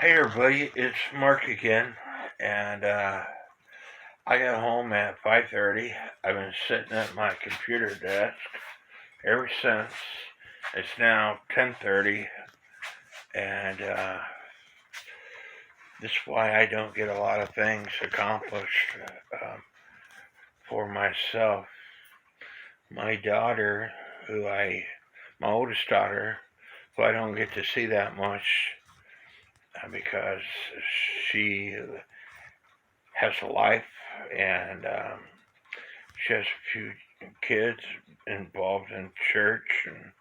Hey everybody, it's Mark again, and I got home at 5:30. I've been sitting at my computer desk ever since. It's now 10:30, and this is why I don't get a lot of things accomplished for myself. My daughter, my oldest daughter, who I don't get to see that much because she has a life and she has a few kids involved in church and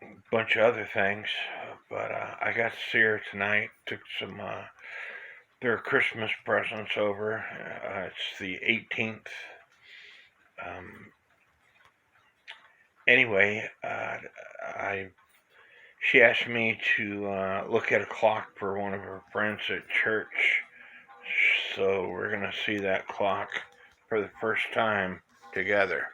a bunch of other things. But I got to see her tonight. Took some their Christmas presents over. It's the 18th. Anyway, she asked me to look at a clock for one of her friends at church. So we're going to see that clock for the first time together.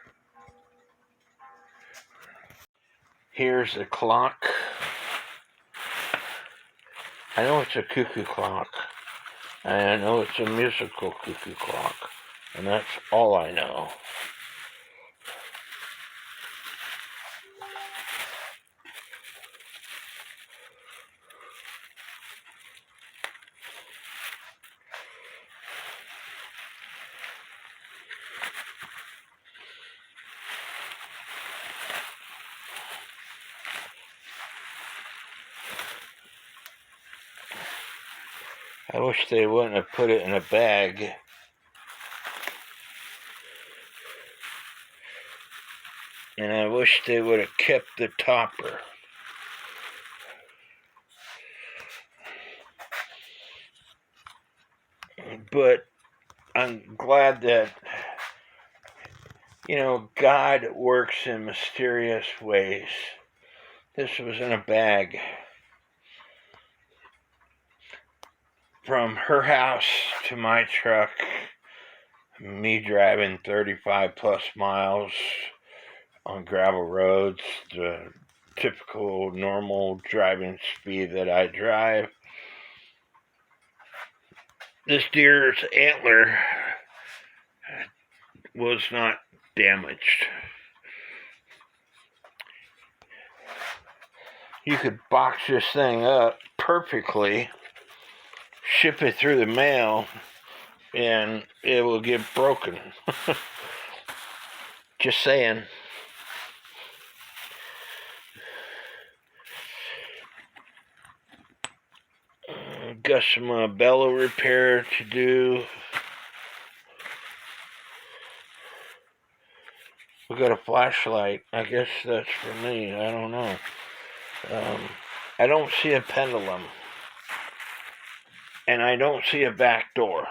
Here's the clock. I know it's a cuckoo clock. And I know it's a musical cuckoo clock. And that's all I know. I wish they wouldn't have put it in a bag. And I wish they would have kept the topper. But I'm glad that, God works in mysterious ways. This was in a bag. From her house to my truck, me driving 35 plus miles on gravel roads, the typical normal driving speed that I drive. This deer's antler was not damaged. You could box this thing up perfectly, ship it through the mail, and it will get broken. Just saying. Got some bellow repair to do. We got a flashlight. I guess that's for me. I don't know. I don't see a pendulum. And I don't see a back door.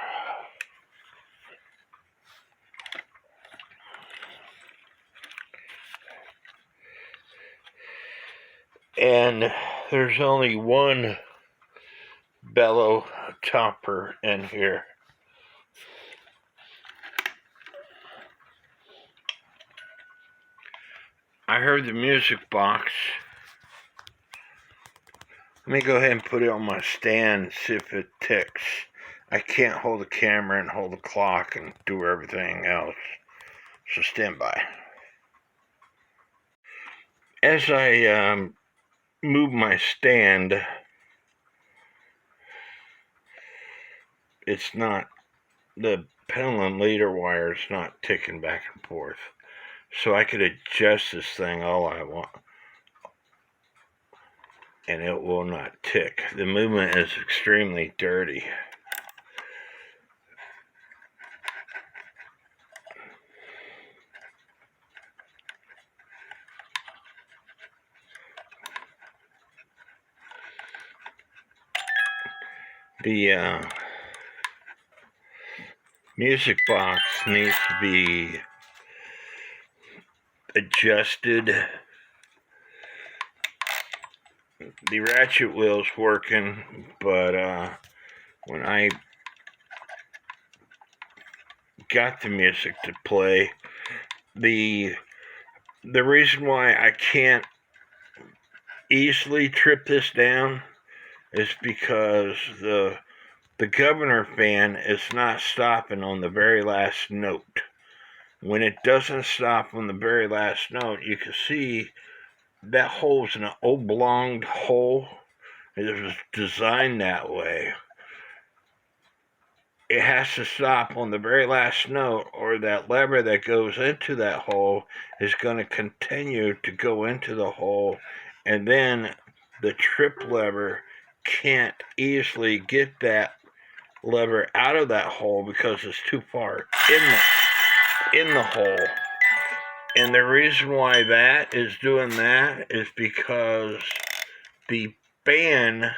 And there's only one bellow topper in here. I heard the music box. Let me go ahead and put it on my stand and see if it ticks. I can't hold the camera and hold the clock and do everything else. So stand by. As I move my stand, it's not, the pendulum leader wire is not ticking back and forth. So I could adjust this thing all I want, and it will not tick. The movement is extremely dirty. The music box needs to be adjusted. The ratchet wheel's working, but when I got the music to play, the reason why I can't easily trip this down is because the governor fan is not stopping on the very last note. When it doesn't stop on the very last note, you can see that hole's an oblong hole. It was designed that way. It has to stop on the very last note, or that lever that goes into that hole is going to continue to go into the hole, and then the trip lever can't easily get that lever out of that hole because it's too far in the hole. And the reason why that is doing that is because the fan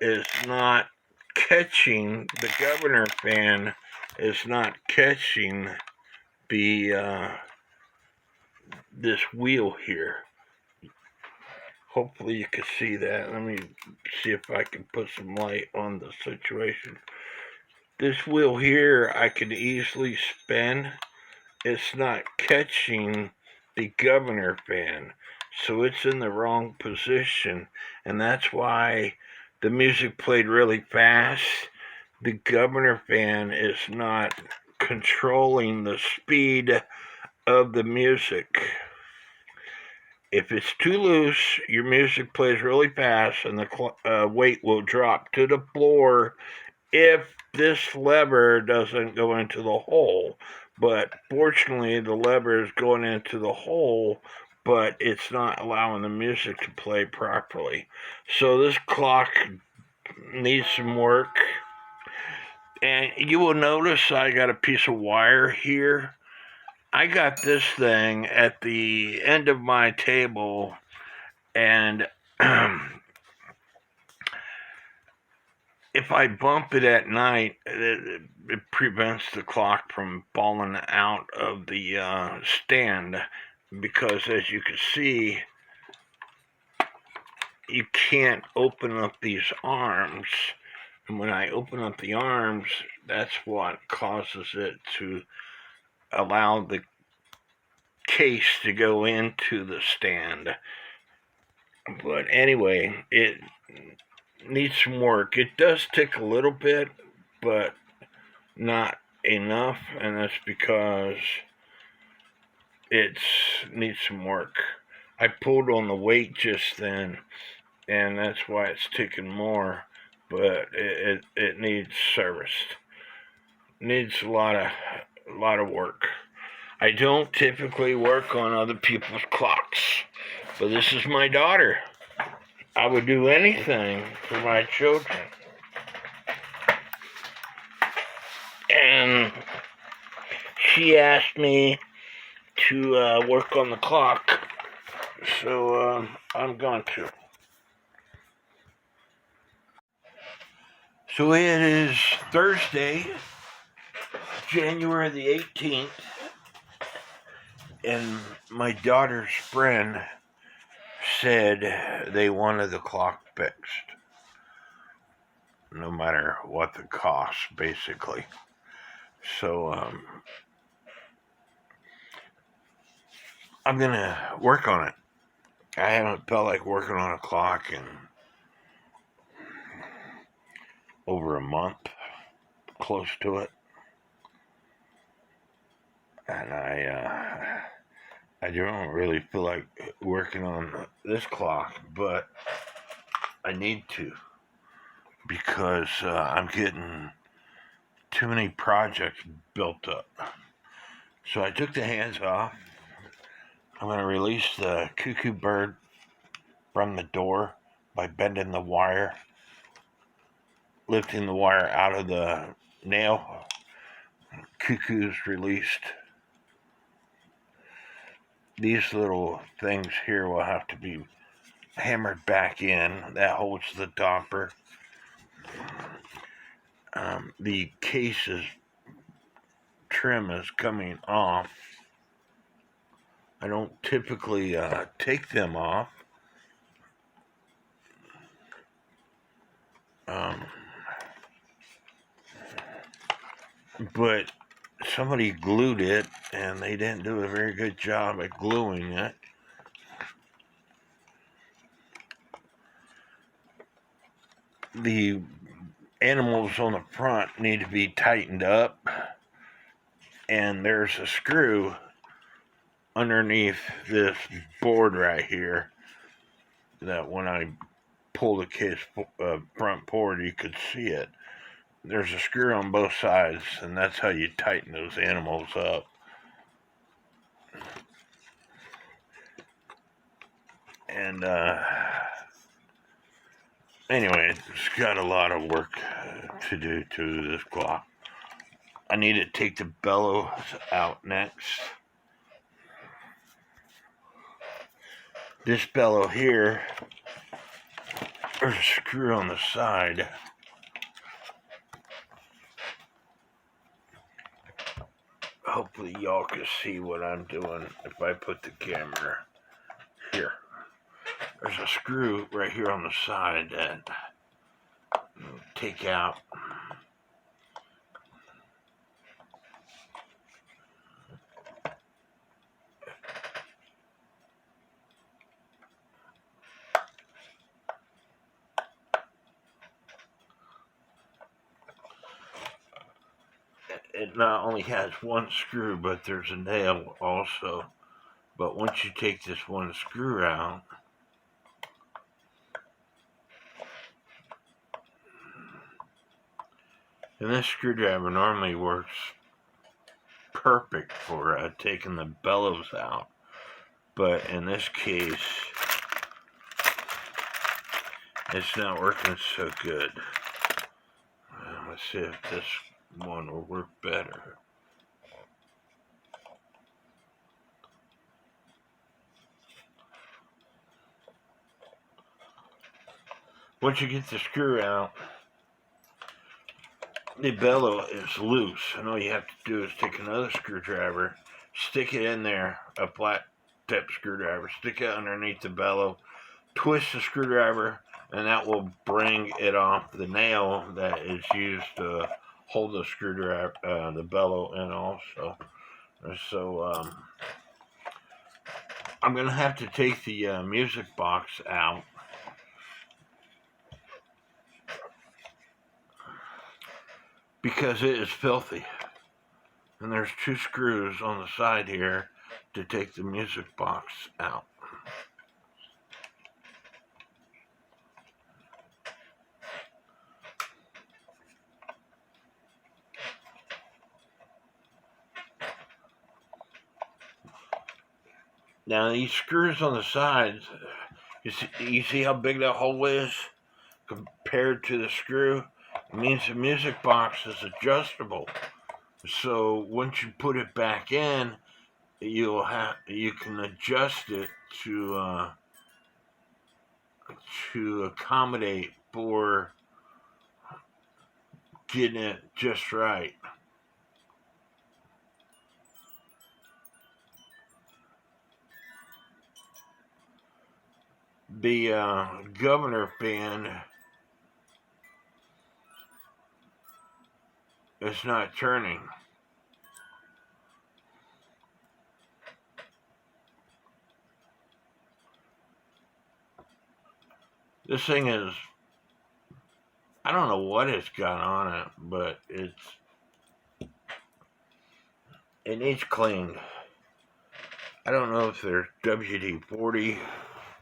is not catching, the governor fan is not catching the this wheel here. Hopefully you can see that. Let me see if I can put some light on the situation. This wheel here I can easily spin. It's not catching the governor fan, so it's in the wrong position, and that's why the music played really fast. The governor fan is not controlling the speed of the music. If it's too loose, your music plays really fast and the weight will drop to the floor if this lever doesn't go into the hole. But fortunately, the lever is going into the hole, but it's not allowing the music to play properly. So this clock needs some work. And you will notice I got a piece of wire here. I got this thing at the end of my table, and if I bump it at night, it prevents the clock from falling out of the stand, because as you can see, you can't open up these arms. And when I open up the arms, that's what causes it to allow the case to go into the stand. But anyway, it needs some work. It does tick a little bit, but not enough, and that's because it needs some work. I pulled on the weight just then, and that's why it's ticking more, but it needs serviced. It needs a lot of work. I don't typically work on other people's clocks, but this is my daughter. I would do anything for my children. And she asked me to work on the clock, so I'm going to. So it is Thursday, January the 18th, and my daughter's friend said they wanted the clock fixed, no matter what the cost, basically. So I'm gonna work on it. I haven't felt like working on a clock in over a month, close to it, and I don't really feel like working on this clock, but I need to, because I'm getting too many projects built up. So I took the hands off. I'm going to release the cuckoo bird from the door by bending the wire, lifting the wire out of the nail. Cuckoo's released. These little things here will have to be hammered back in. That holds the topper. The case's trim is coming off. I don't typically take them off. But somebody glued it, and they didn't do a very good job at gluing it. the animals on the front need to be tightened up, and there's a screw underneath this board right here that when I pull the case front board, you could see it. There's a screw on both sides, and that's how you tighten those animals up. And anyway, it's got a lot of work to do to this clock. I need to take the bellows out next. This bellow here, there's a screw on the side. Hopefully y'all can see what I'm doing if I put the camera here. There's a screw right here on the side that I'll take out. It not only has one screw, but there's a nail also. But once you take this one screw out, and this screwdriver normally works perfect for taking the bellows out, but in this case, it's not working so good. Let's see if this one will work better. Once you get the screw out, the bellow is loose, and all you have to do is take another screwdriver, stick it in there, a flat tip screwdriver, stick it underneath the bellow, twist the screwdriver, and that will bring it off the nail that is used to hold the screwdriver, the bellow in also. So I'm gonna have to take the music box out. Because it is filthy. And there's two screws on the side here to take the music box out. Now these screws on the sides, you see how big that hole is compared to the screw? It means the music box is adjustable. So once you put it back in, you can adjust it to accommodate for getting it just right. The governor fan is not turning. This thing is, I don't know what it's got on it, but it needs cleaned. I don't know if there's WD-40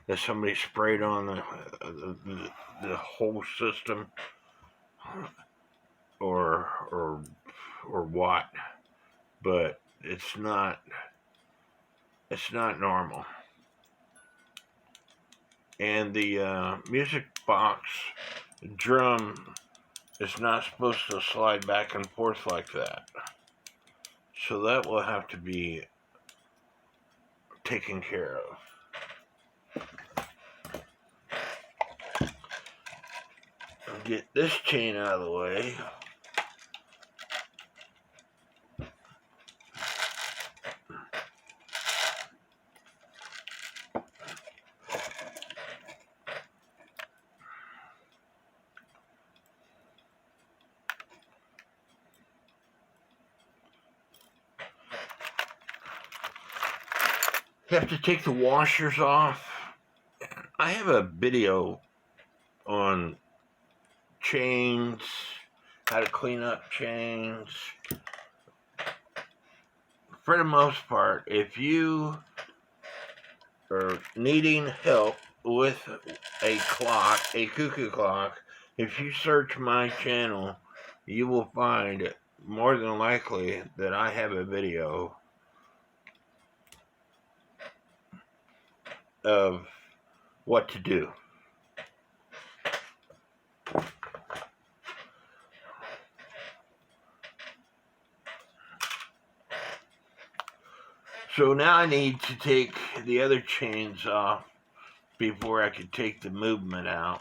that somebody sprayed on the whole system, or what, but it's not normal. And the music box drum is not supposed to slide back and forth like that. So that will have to be taken care of. I'll get this chain out of the way. You have to take the washers off. I have a video on chains, how to clean up chains. For the most part, if you are needing help with a clock, a cuckoo clock, if you search my channel, you will find more than likely that I have a video of what to do. So now I need to take the other chains off before I can take the movement out.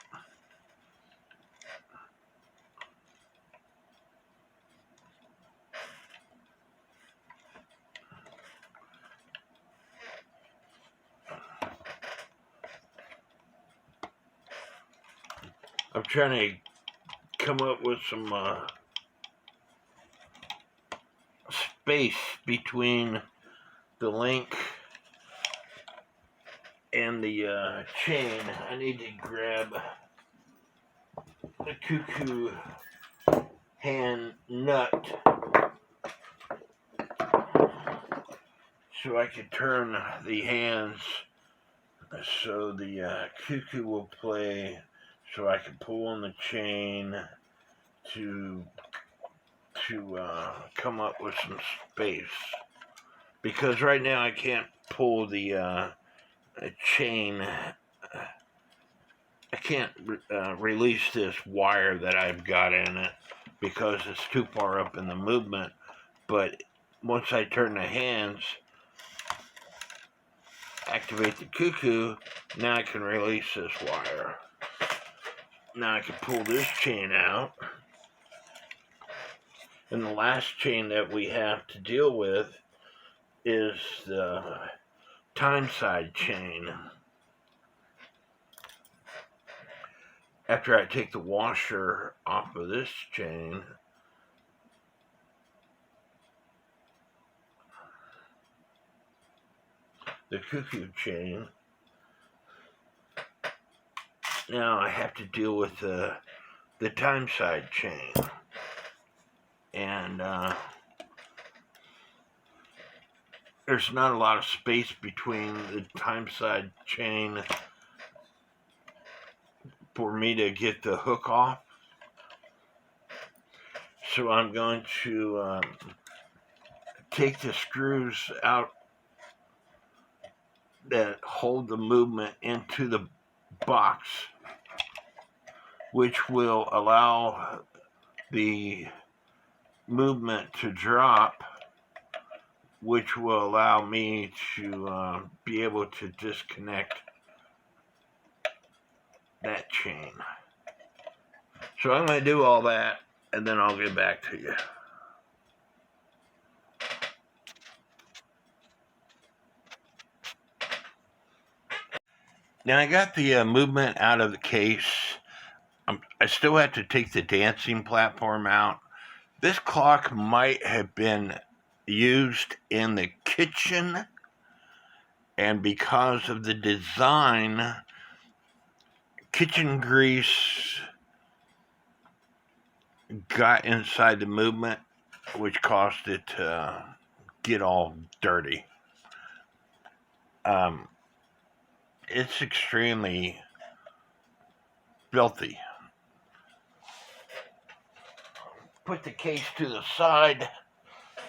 I'm trying to come up with some space between the link and the chain. I need to grab the cuckoo hand nut so I can turn the hands so the cuckoo will play, so I can pull on the chain to come up with some space. Because right now I can't pull the chain. I can't release this wire that I've got in it because it's too far up in the movement. But once I turn the hands, activate the cuckoo, now I can release this wire. Now I can pull this chain out. And the last chain that we have to deal with is the time side chain. After I take the washer off of this chain, the cuckoo chain, now I have to deal with the time side chain. And there's not a lot of space between the time side chain for me to get the hook off. So I'm going to take the screws out that hold the movement into the box, which will allow the movement to drop, which will allow me to be able to disconnect that chain. So I'm going to do all that, and then I'll get back to you. Now I got the movement out of the case. I still have to take the dancing platform out. This clock might have been used in the kitchen, and because of the design, kitchen grease got inside the movement, which caused it to get all dirty. It's extremely filthy. Put the case to the side.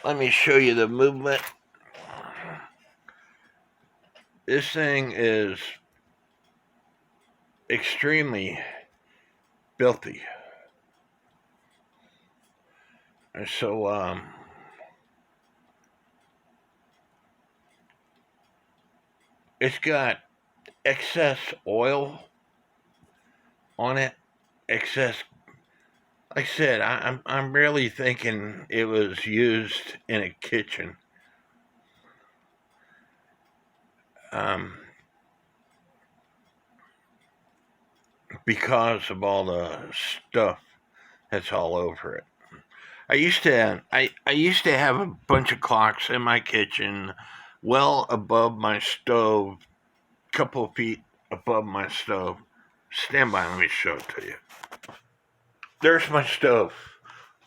Let me show you the movement. This thing is extremely filthy. And so, it's got excess oil on it. Excess. Like I said, I'm really thinking it was used in a kitchen. Because of all the stuff that's all over it. I used to have a bunch of clocks in my kitchen, well above my stove, a couple of feet above my stove. Stand by, let me show it to you. there's my stove.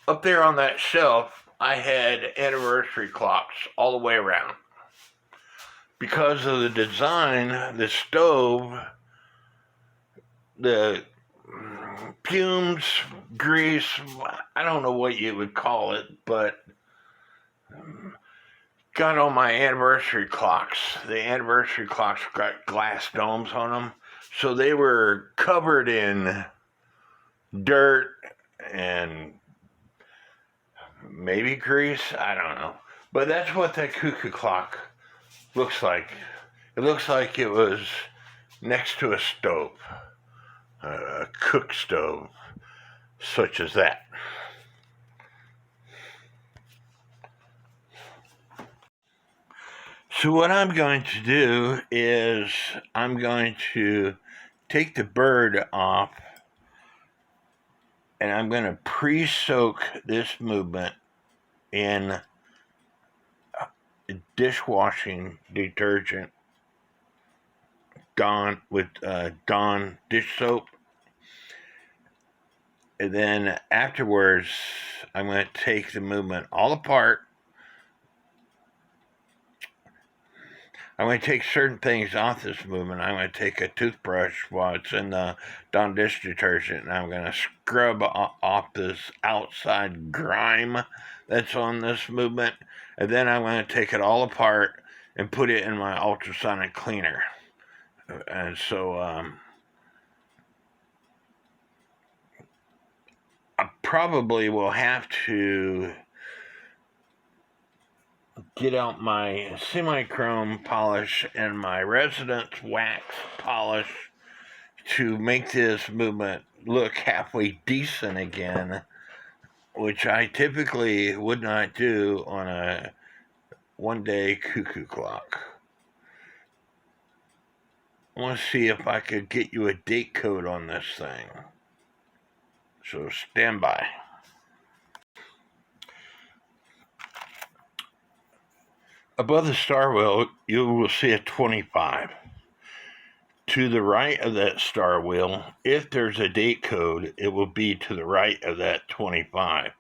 Up there on that shelf, I had anniversary clocks all the way around. Because of the design, the stove, the fumes, grease, I don't know what you would call it, but got on my anniversary clocks. The anniversary clocks got glass domes on them, so they were covered in dirt and maybe grease, I don't know. But that's what that cuckoo clock looks like. It looks like it was next to a stove, a cook stove, such as that. So what I'm going to do is I'm going to take the bird off, and I'm going to pre-soak this movement in dishwashing detergent, Dawn dish soap. And then afterwards, I'm going to take the movement all apart. I'm going to take certain things off this movement. I'm going to take a toothbrush while it's in the Dawn dish detergent, and I'm going to scrub off this outside grime that's on this movement. And then I'm going to take it all apart and put it in my ultrasonic cleaner. And so I probably will have to get out my semi-chrome polish and my Residence wax polish to make this movement look halfway decent again, which I typically would not do on a one-day cuckoo clock. I want to see if I could get you a date code on this thing. So stand by. Above the star wheel, you will see a 25. To the right of that star wheel, if there's a date code, it will be to the right of that 25.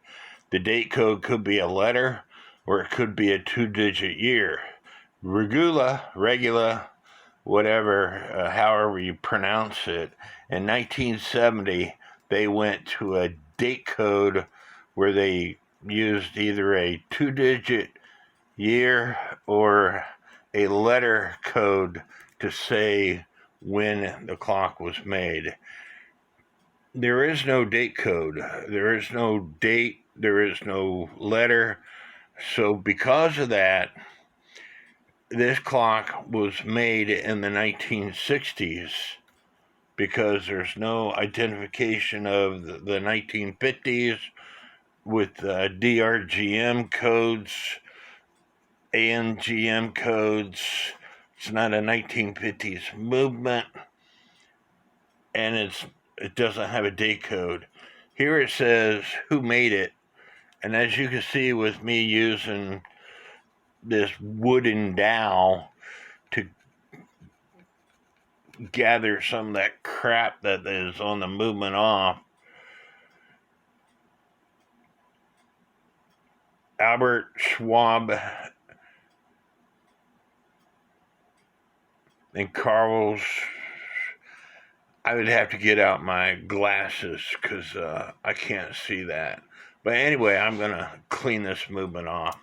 The date code could be a letter, or it could be a 2-digit year. Regula, whatever, however you pronounce it. In 1970, they went to a date code where they used either a 2-digit year or a letter code to say when the clock was made. There is no date code. There is no date. There is no letter. So because of that, this clock was made in the 1960s because there's no identification of the 1950s with DRGM codes, ANGM codes. It's not a 1950s movement, and it doesn't have a date code. Here it says who made it, and as you can see with me using this wooden dowel to gather some of that crap that is on the movement off, Albert Schwab and Karlsruhe. I would have to get out my glasses because I can't see that. But anyway, I'm going to clean this movement off.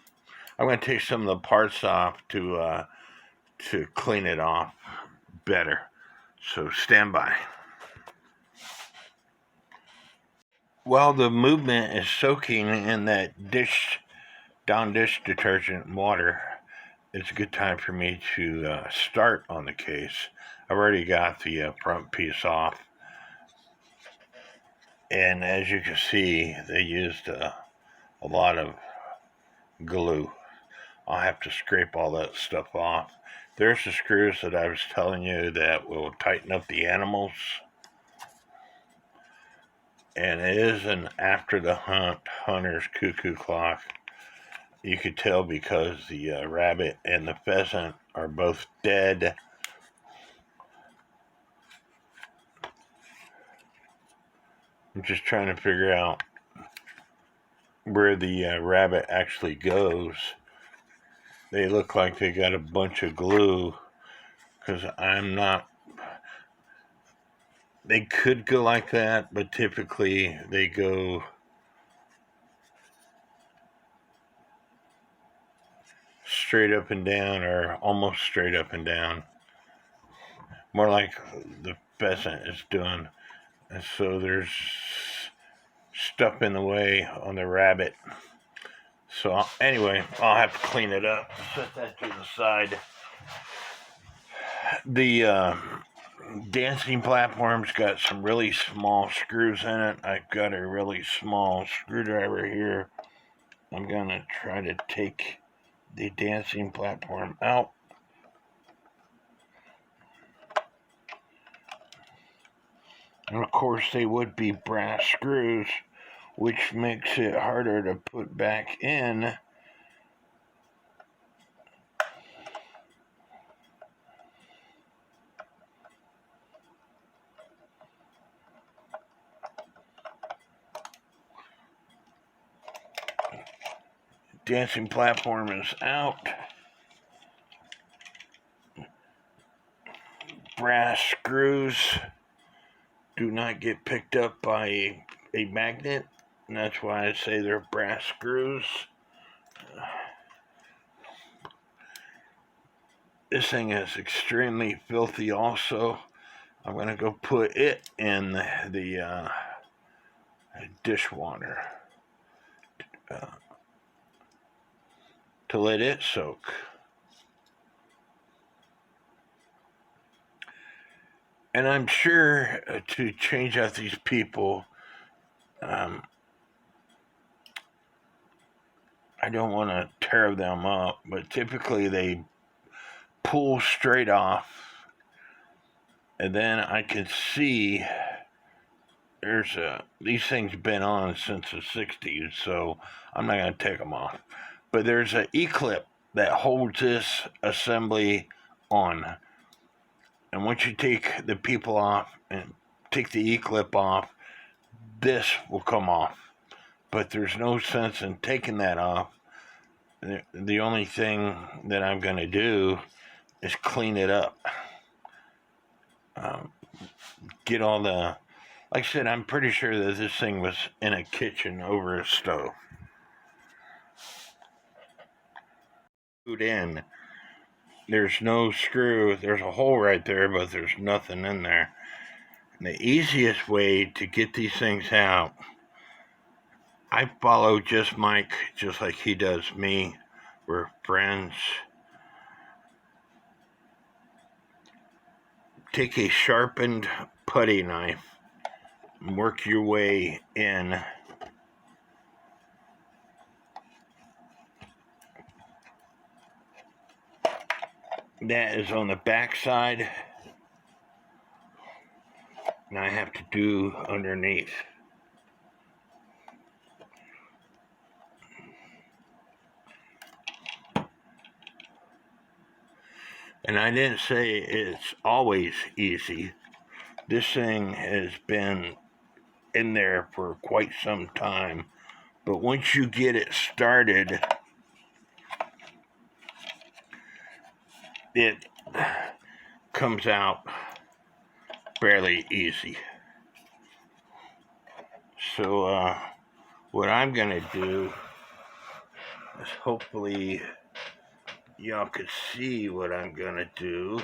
I'm going to take some of the parts off to clean it off better. So stand by. While the movement is soaking in that Dawn dish detergent water, it's a good time for me to start on the case. I've already got the front piece off. And as you can see, they used a lot of glue. I'll have to scrape all that stuff off. There's the screws that I was telling you that will tighten up the animals. And it is an after the hunt hunter's cuckoo clock. You could tell because the rabbit and the pheasant are both dead. I'm just trying to figure out where the rabbit actually goes. They look like they got a bunch of glue, because I'm not. They could go like that, but typically they go straight up and down, or almost straight up and down. More like the pheasant is doing. And so there's stuff in the way on the rabbit. So anyway, I'll have to clean it up. Set that to the side. The dancing platform's got some really small screws in it. I've got a really small screwdriver here. I'm gonna try to take the dancing platform out. And of course they would be brass screws, which makes it harder to put back in. Dancing platform is out. Brass screws do not get picked up by a magnet, and that's why I say they're brass screws. This thing is extremely filthy also. I'm going to go put it in the dishwater to let it soak. And I'm sure to change out these people, I don't want to tear them up, but typically they pull straight off, and then I can see these things been on since the 60s, so I'm not going to take them off. But there's an E-clip that holds this assembly on. And once you take the people off and take the E-clip off, this will come off. But there's no sense in taking that off. The only thing that I'm going to do is clean it up. Get all the... Like I said, I'm pretty sure that this thing was in a kitchen over a stove. In. There's no screw. There's a hole right there, but there's nothing in there. And the easiest way to get these things out, I follow just Mike, just like he does me. We're friends. Take a sharpened putty knife and work your way in. That is on the back side, and I have to do underneath. And I didn't say it's always easy. This thing has been in there for quite some time, but once you get it started, it comes out fairly easy. So what I'm gonna do is, hopefully y'all could see what I'm gonna do.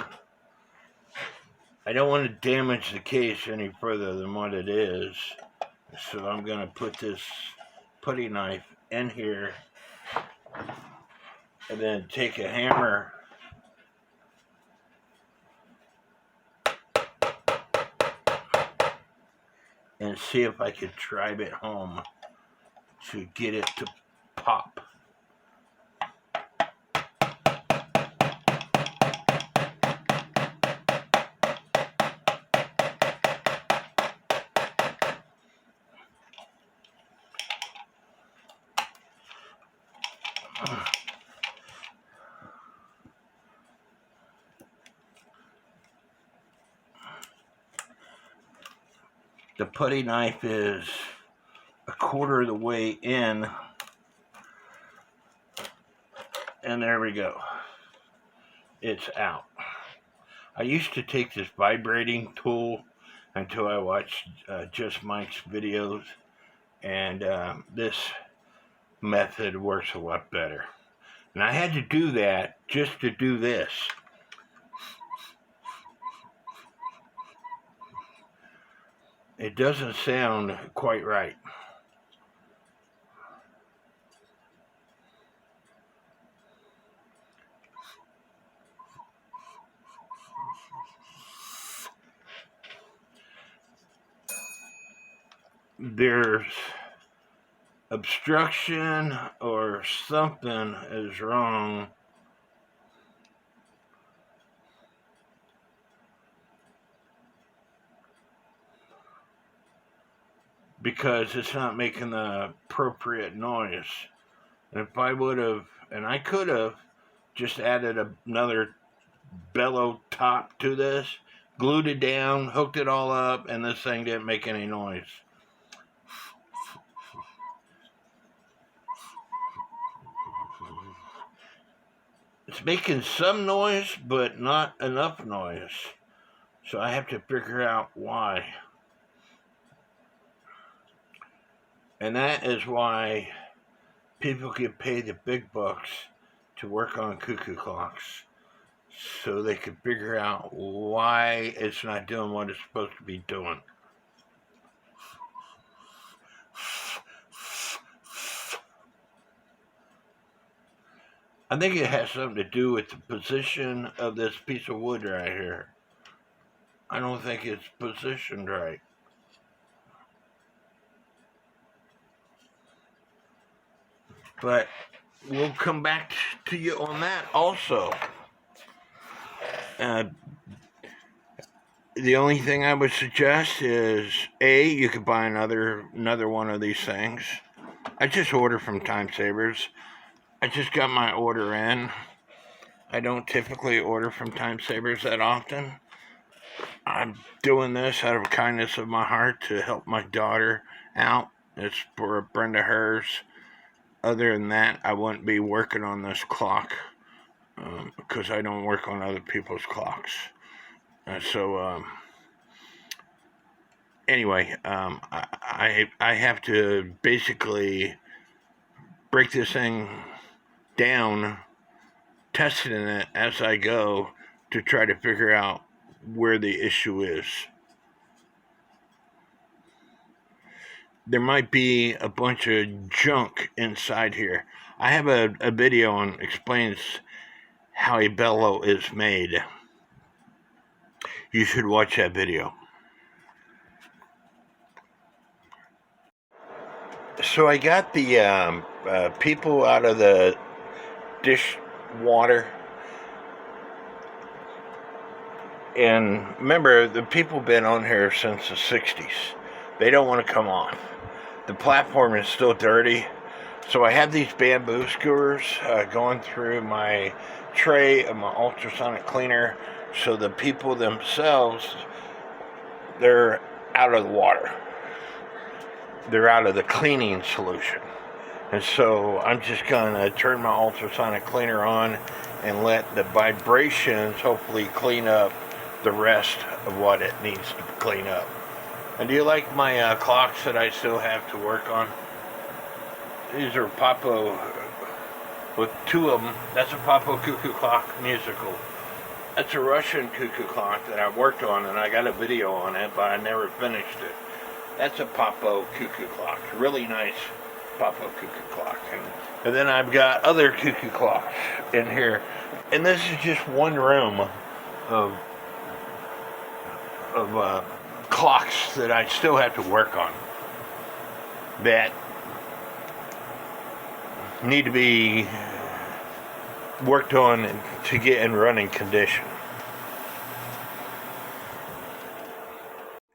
I don't want to damage the case any further than what it is, so I'm gonna put this putty knife in here and then take a hammer and see if I could drive it home to get it to pop. The the putty knife is a quarter of the way in, and there we go. It's out. I used to take this vibrating tool until I watched Just Mike's videos, and this method works a lot better. And I had to do that just to do this. It doesn't sound quite right. There's obstruction or something is wrong. Because it's not making the appropriate noise. And if I would have, and I could have, just added another bellow top to this, glued it down, hooked it all up, and this thing didn't make any noise. It's making some noise, but not enough noise. So I have to figure out why. And that is why people get paid the big bucks to work on cuckoo clocks. So they can figure out why it's not doing what it's supposed to be doing. I think it has something to do with the position of this piece of wood right here. I don't think it's positioned right. But we'll come back to you on that also. The only thing I would suggest is, you could buy another one of these things. I just order from Time Savers. I just got my order in. I don't typically order from Time Savers that often. I'm doing this out of kindness of my heart to help my daughter out. It's for a friend of hers. Other than that, I wouldn't be working on this clock because I don't work on other people's clocks. Anyway, I have to basically break this thing down, testing it as I go to try to figure out where the issue is. There might be a bunch of junk inside here. I have a video on explains how a bellow is made. You should watch that video. So I got the people out of the dishwater. And remember, the people been on here since the 60s. They don't want to come off. The platform is still dirty. So I have these bamboo skewers going through my tray of my ultrasonic cleaner. So the people themselves, they're out of the water. They're out of the cleaning solution. And so I'm just going to turn my ultrasonic cleaner on and let the vibrations hopefully clean up the rest of what it needs to clean up. And do you like my clocks that I still have to work on? These are Papo, with two of them. That's a Papo cuckoo clock musical. That's a Russian cuckoo clock that I worked on, and I got a video on it, but I never finished it. That's a Papo cuckoo clock. Really nice Papo cuckoo clock. And then I've got other cuckoo clocks in here. And this is just one room of clocks that I still have to work on that need to be worked on to get in running condition.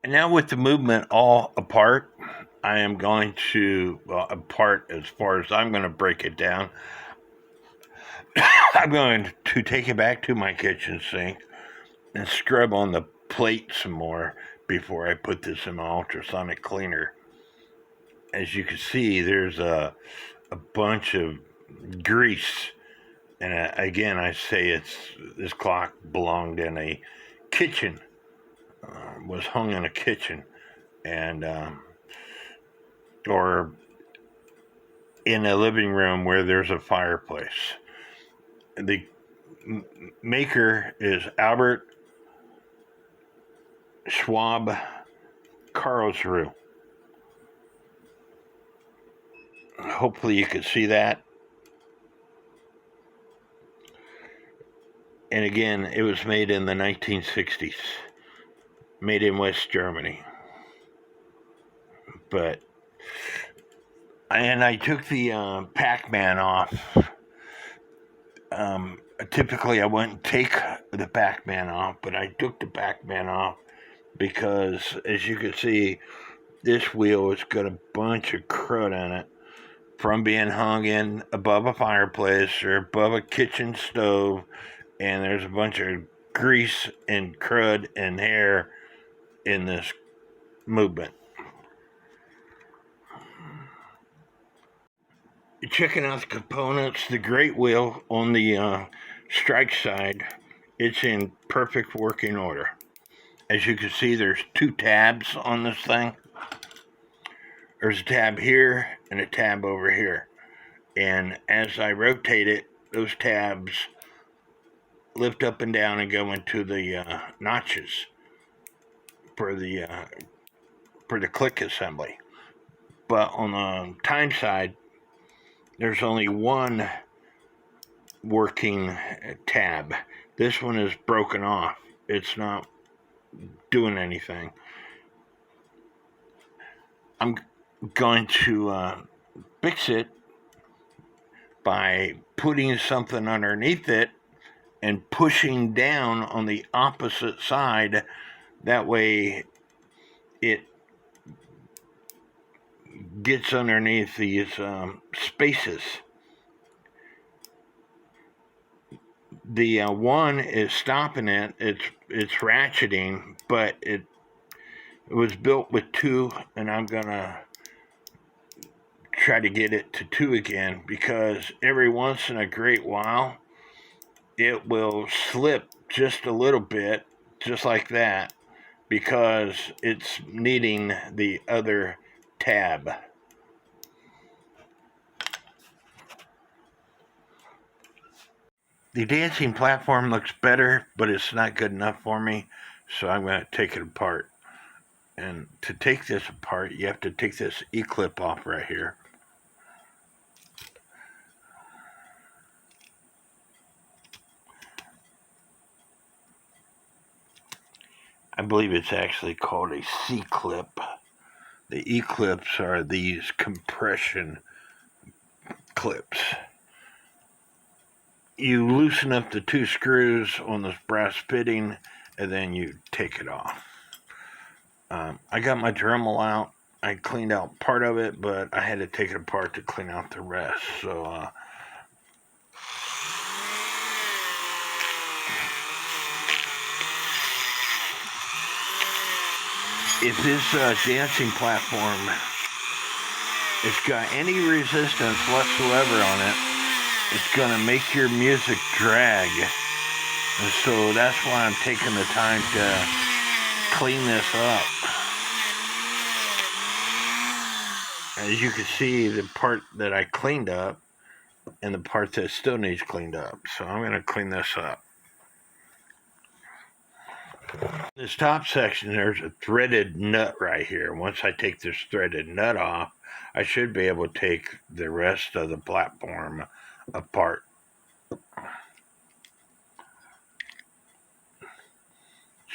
And now with the movement all apart, I am going to, apart as far as I'm going to break it down, I'm going to take it back to my kitchen sink and scrub on the plate some more before I put this in my ultrasonic cleaner. As you can see, there's a bunch of grease. And again, I say this clock belonged in a kitchen, was hung in a kitchen, and or in a living room where there's a fireplace. The maker is Albert Schwab Karlsruhe. Hopefully you can see that. And again, it was made in the 1960s, made in West Germany. And I took the Pac-Man off. Typically I wouldn't take the Pac-Man off, but I took the Pac-Man off because, as you can see, this wheel has got a bunch of crud on it from being hung in above a fireplace or above a kitchen stove, and there's a bunch of grease and crud and hair in this movement. Checking out the components, the great wheel on the strike side, it's in perfect working order. As you can see, there's 2 tabs on this thing. There's a tab here and a tab over here. And as I rotate it, those tabs lift up and down and go into the notches for the click assembly. But on the time side, there's only one working tab. This one is broken off. It's not doing anything. I'm going to fix it by putting something underneath it and pushing down on the opposite side. That way it gets underneath these spaces. The one is stopping it. It's ratcheting, but it was built with 2, and I'm gonna try to get it to 2 again, because every once in a great while it will slip just a little bit, just like that, because it's needing the other tab. The dancing platform looks better, but it's not good enough for me, so I'm going to take it apart. And to take this apart, you have to take this E-clip off right here. I believe it's actually called a C-clip. The E-clips are these compression clips. You loosen up the 2 screws on this brass fitting, and then you take it off. I got my Dremel out. I cleaned out part of it, but I had to take it apart to clean out the rest. So if this dancing platform has got any resistance whatsoever on it, it's going to make your music drag. And so that's why I'm taking the time to clean this up. As you can see, the part that I cleaned up and the part that still needs cleaned up. So I'm going to clean this up. This top section, there's a threaded nut right here. Once I take this threaded nut off, I should be able to take the rest of the platform apart.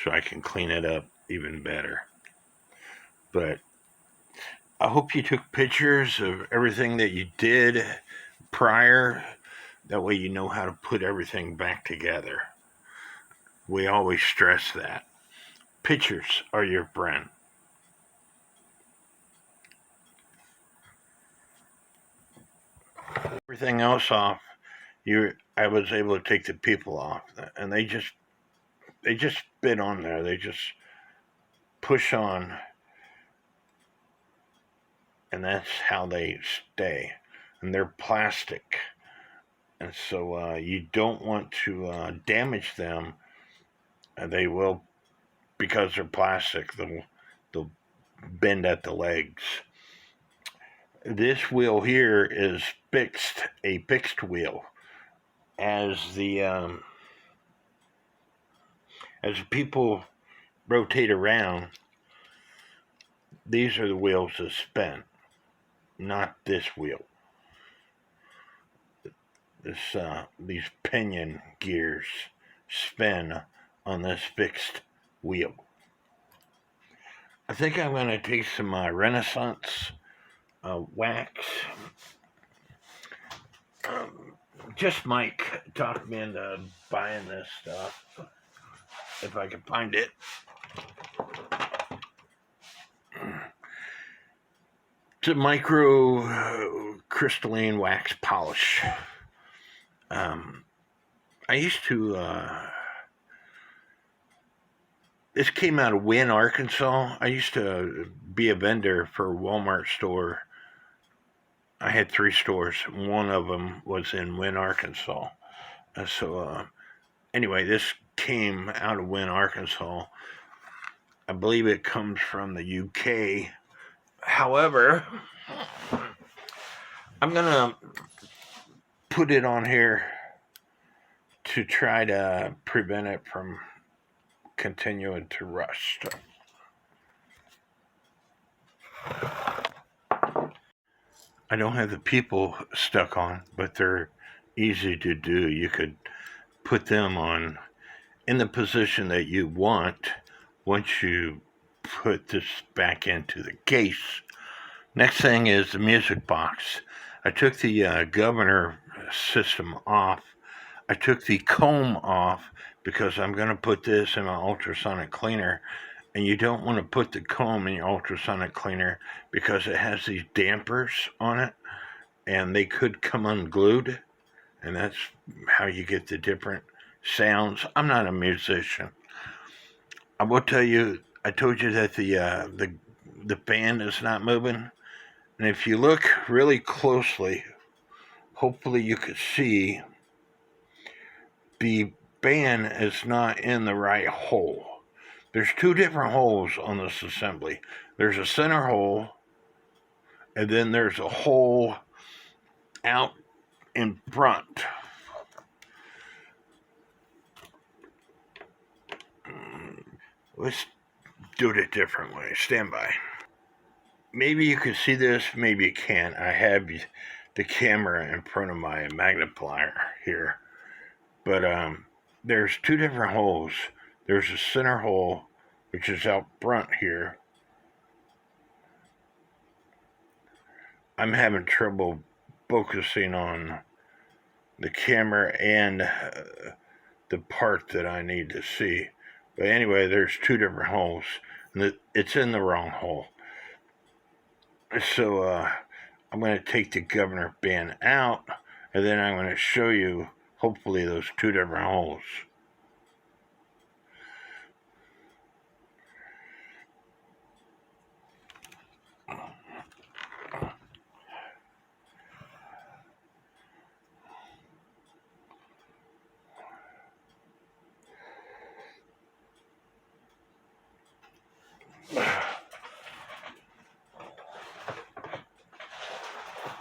So I can clean it up even better. But I hope you took pictures of everything that you did prior. That way you know how to put everything back together. We always stress that. Pictures are your friend. Everything else off, I was able to take the people off, and they just fit on there. They just push on, and that's how they stay. And they're plastic, and so you don't want to damage them. They will, because they're plastic, they'll bend at the legs. This wheel here is a fixed wheel. As the people rotate around, these are the wheels that spin, not this wheel. These pinion gears spin on this fixed wheel. I think I'm going to take some Renaissance wax. Just Mike talked me into buying this stuff, if I can find it. It's a micro crystalline wax polish. I used to, this came out of Wynn, Arkansas. I used to be a vendor for a Walmart store. I had 3 stores. One of them was in Wynn, Arkansas. Anyway, this came out of Wynn, Arkansas. I believe it comes from the UK. However, I'm going to put it on here to try to prevent it from continuing to rust. I don't have the people stuck on, but they're easy to do. You could put them on in the position that you want once you put this back into the case. Next thing is the music box. I took the governor system off. I took the comb off because I'm going to put this in my ultrasonic cleaner. And you don't want to put the comb in your ultrasonic cleaner because it has these dampers on it and they could come unglued. And that's how you get the different sounds. I'm not a musician. I will tell you, I told you that the fan is not moving. And if you look really closely, hopefully you could see the fan is not in the right hole. There's 2 different holes on this assembly. There's a center hole, and then there's a hole out in front. Let's do it a different way. Stand by. Maybe you can see this, maybe you can't. I have the camera in front of my magnifier here. But there's 2 different holes. There's a center hole, which is out front here. I'm having trouble focusing on the camera and the part that I need to see. But anyway, there's 2 different holes. And it's in the wrong hole. So I'm going to take the governor band out, and then I'm going to show you, hopefully, those 2 different holes.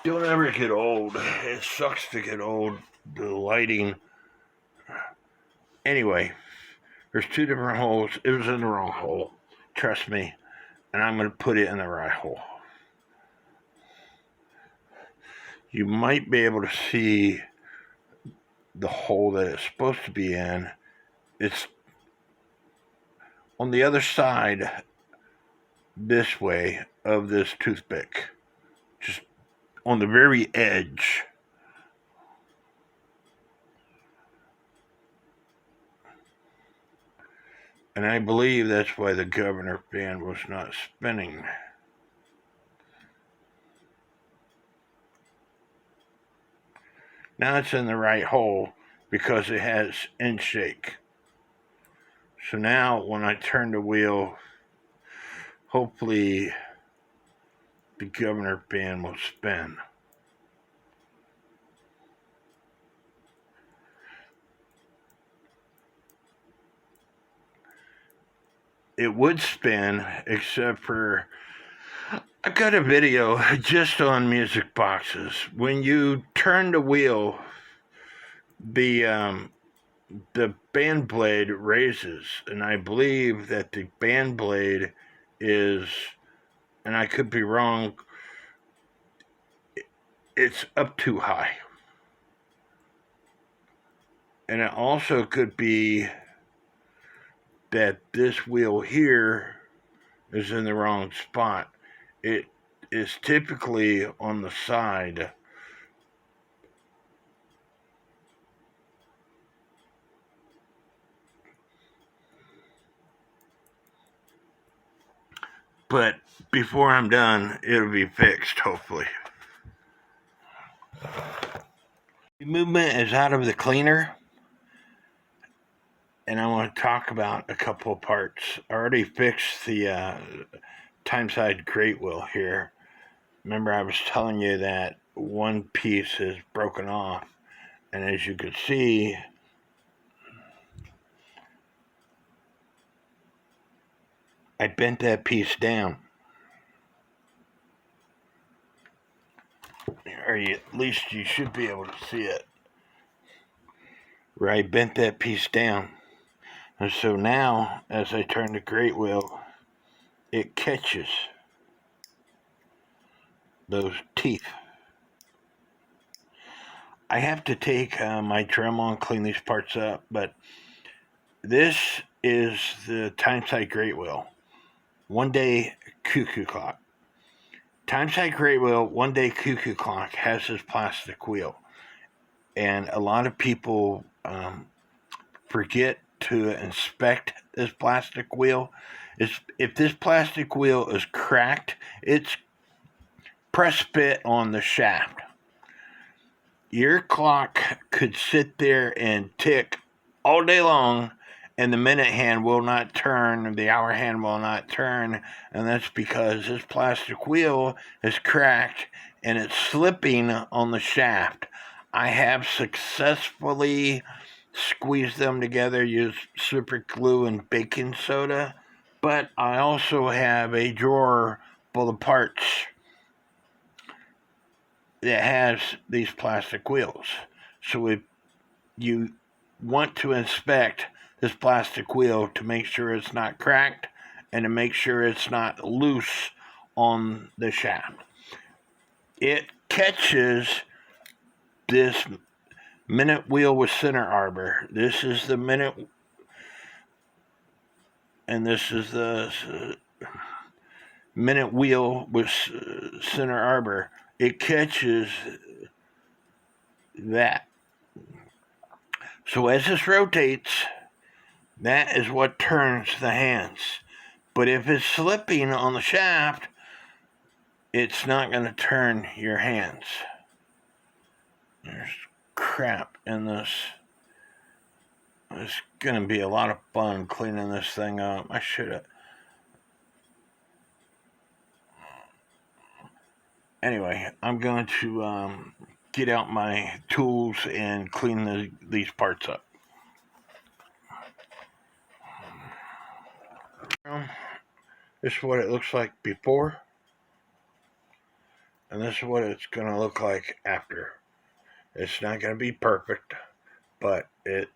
Don't ever get old. It sucks to get old. The lighting. Anyway, there's 2 different holes. It was in the wrong hole. Trust me. And I'm going to put it in the right hole. You might be able to see the hole that it's supposed to be in. It's on the other side, this way, of this toothpick. Just on the very edge. And I believe that's why the governor fan was not spinning. Now it's in the right hole because it has end shake. So now when I turn the wheel, hopefully the governor band will spin. It would spin, except for I've got a video just on music boxes. When you turn the wheel, the band blade raises, and I believe that the band blade is, and I could be wrong, it's up too high. And it also could be that this wheel here is in the wrong spot. It is typically on the side. But before I'm done, it'll be fixed, hopefully. The movement is out of the cleaner, and I want to talk about a couple of parts. I already fixed the time-side grate wheel here. Remember, I was telling you that one piece is broken off, and as you can see, I bent that piece down. Or at least you should be able to see it. Where I bent that piece down. And so now, as I turn the grate wheel, it catches those teeth. I have to take my Dremel and clean these parts up, but this is the time-side grate wheel. One day cuckoo clock. Time-side grate wheel, one day cuckoo clock has this plastic wheel. And a lot of people forget to inspect this plastic wheel. If this plastic wheel is cracked, it's press fit on the shaft. Your clock could sit there and tick all day long, and the minute hand will not turn, the hour hand will not turn, and that's because this plastic wheel is cracked and it's slipping on the shaft. I have successfully squeezed them together, used super glue and baking soda, but I also have a drawer full of parts that has these plastic wheels. So if you want to inspect this plastic wheel to make sure it's not cracked and to make sure it's not loose on the shaft. It catches this minute wheel with center arbor. This is the minute, and this is the minute wheel with center arbor. It catches that. So as this rotates, that is what turns the hands. But if it's slipping on the shaft, it's not going to turn your hands. There's crap in this. It's going to be a lot of fun cleaning this thing up. I should have. Anyway, I'm going to get out my tools and clean these parts up. This is what it looks like before, and this is what it's going to look like after. It's not going to be perfect, but it's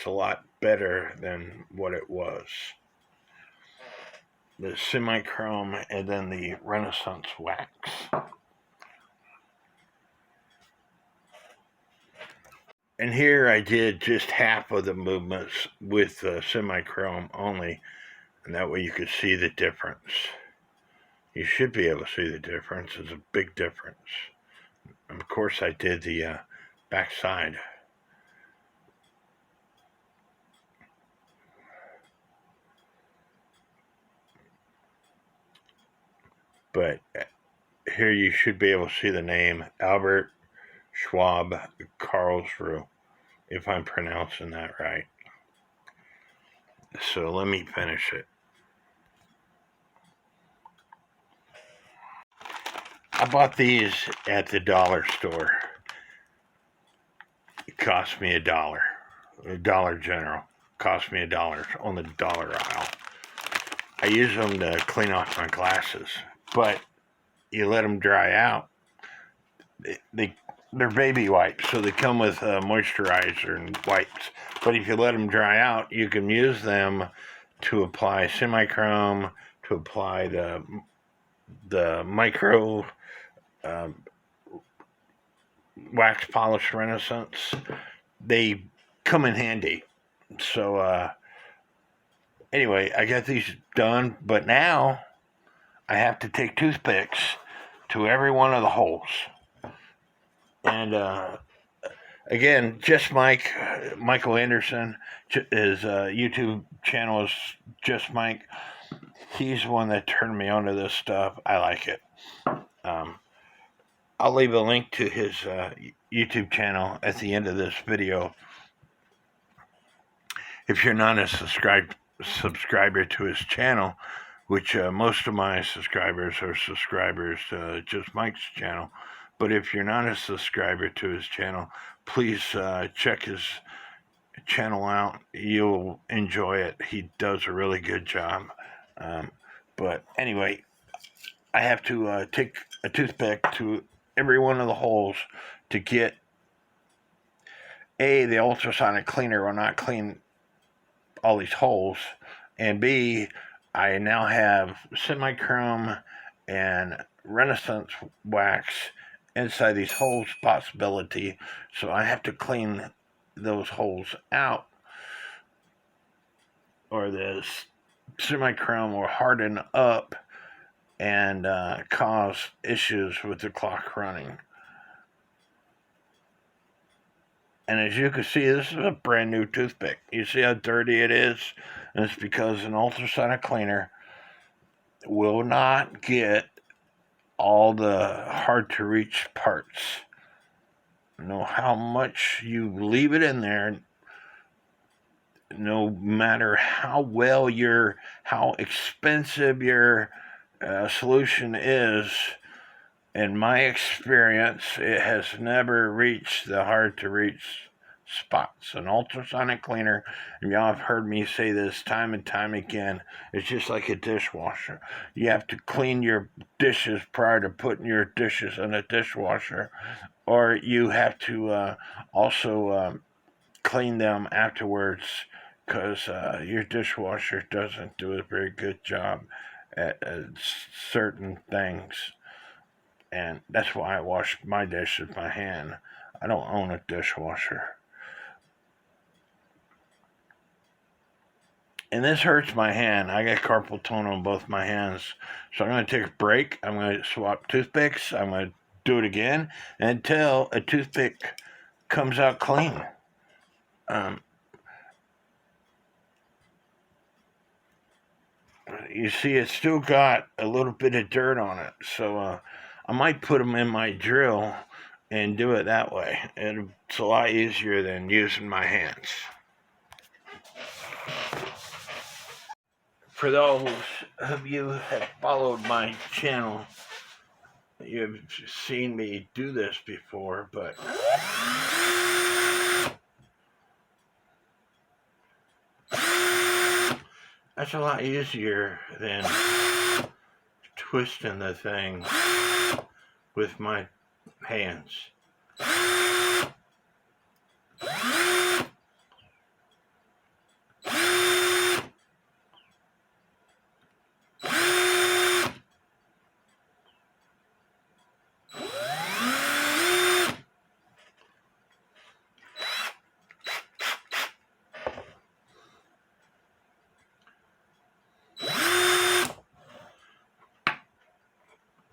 a lot better than what it was. The semi-chrome and then the Renaissance wax. And here I did just half of the movements with semi-chrome only, and that way you could see the difference. You should be able to see the difference. It's a big difference. And of course I did the back side. But here you should be able to see the name Albert Schwab Karlsruhe, if I'm pronouncing that right. So let me finish it. I bought these at the dollar store. It cost me $1. Dollar General cost me $1 on the dollar aisle. I use them to clean off my glasses, but you let them dry out. They're baby wipes, so they come with moisturizer and wipes. But if you let them dry out, you can use them to apply semi-chrome, to apply the micro wax polish Renaissance. They come in handy. So anyway, I got these done, but now I have to take toothpicks to every one of the holes. And again, Just Mike, Michael Anderson, his YouTube channel is Just Mike. He's the one that turned me onto this stuff. I like it. I'll leave a link to his YouTube channel at the end of this video. If you're not a subscriber to his channel, which most of my subscribers are subscribers to Just Mike's channel, but if you're not a subscriber to his channel, please check his channel out. You'll enjoy it. He does a really good job. But anyway, I have to take a toothpick to every one of the holes to get A, the ultrasonic cleaner will not clean all these holes, and B, I now have semi-chrome and Renaissance wax inside these holes possibility, so I have to clean those holes out, or the semi-chrome will harden up and cause issues with the clock running. And as you can see, this is a brand new toothpick. You see how dirty it is? And it's because an ultrasonic cleaner will not get all the hard to reach parts. No, how much you leave it in there, no matter how expensive your solution is, in my experience, it has never reached the hard to reach spots. An ultrasonic cleaner, and y'all have heard me say this time and time again, it's just like a dishwasher. You have to clean your dishes prior to putting your dishes in a dishwasher, or you have to also clean them afterwards, because your dishwasher doesn't do a very good job at certain things. And that's why I wash my dishes by hand. I don't own a dishwasher. And this hurts my hand. I got carpal tunnel on both my hands. So I'm going to take a break. I'm going to swap toothpicks. I'm going to do it again until a toothpick comes out clean. You see, it's still got a little bit of dirt on it. So I might put them in my drill and do it that way. It's a lot easier than using my hands. For those of you who have followed my channel, you've seen me do this before, but that's a lot easier than twisting the thing with my hands.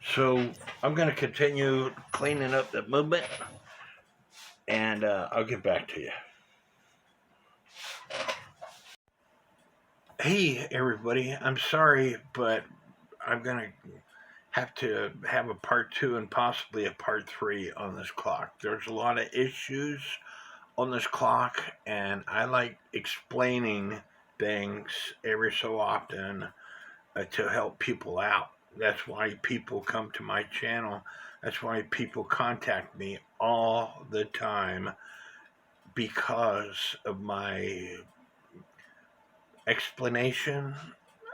So I'm going to continue cleaning up the movement, and I'll get back to you. Hey, everybody. I'm sorry, but I'm going to have a part 2 and possibly a part 3 on this clock. There's a lot of issues on this clock, and I like explaining things every so often to help people out. That's why people come to my channel. That's why people contact me all the time, because of my explanation.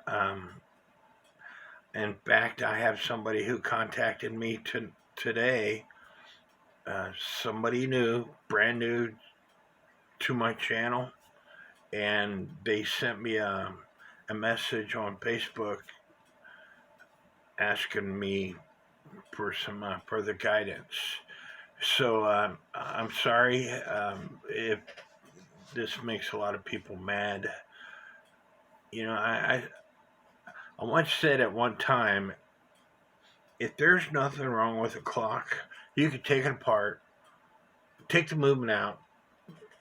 Um, in fact, I have somebody who contacted me today, somebody new, brand new to my channel, and they sent me a message on Facebook asking me for some further guidance. So I'm sorry if this makes a lot of people mad. You know, I once said at one time, if there's nothing wrong with a clock, you can take it apart, take the movement out,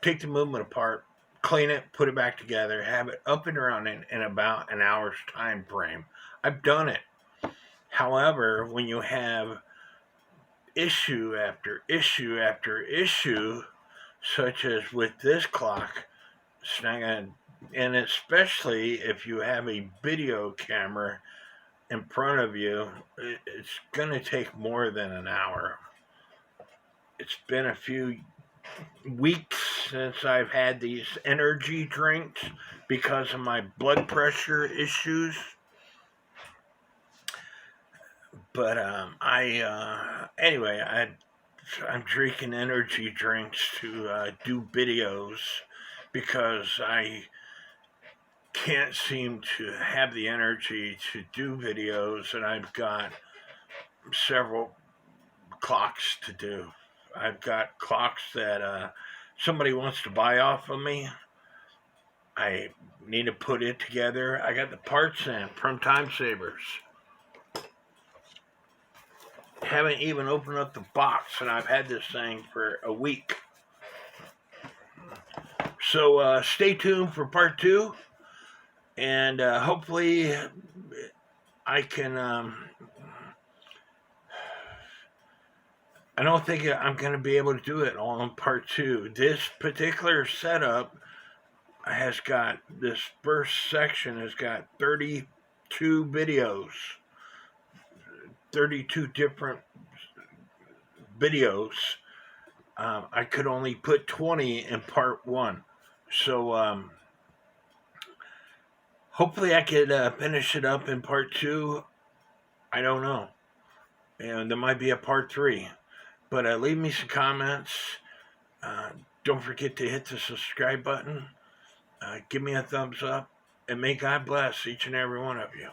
take the movement apart, clean it, put it back together, have it up and running in about an hour's time frame. I've done it. However, when you have issue after issue after issue, such as with this clock, and especially if you have a video camera in front of you, it's going to take more than an hour. It's been a few weeks since I've had these energy drinks because of my blood pressure issues. But anyway, I'm drinking energy drinks to do videos because I can't seem to have the energy to do videos, and I've got several clocks to do. I've got clocks that somebody wants to buy off of me. I need to put it together. I got the parts in from Time Savers. Haven't even opened up the box, and I've had this thing for a week. So stay tuned for part 2, and hopefully I can. I don't think I'm going to be able to do it all in part 2. This particular setup has got, this first section has got 32 videos, 32 different videos. I could only put 20 in part 1. So hopefully I could finish it up in part 2. I don't know. And there might be a part 3. But leave me some comments. Don't forget to hit the subscribe button. Give me a thumbs up. And may God bless each and every one of you.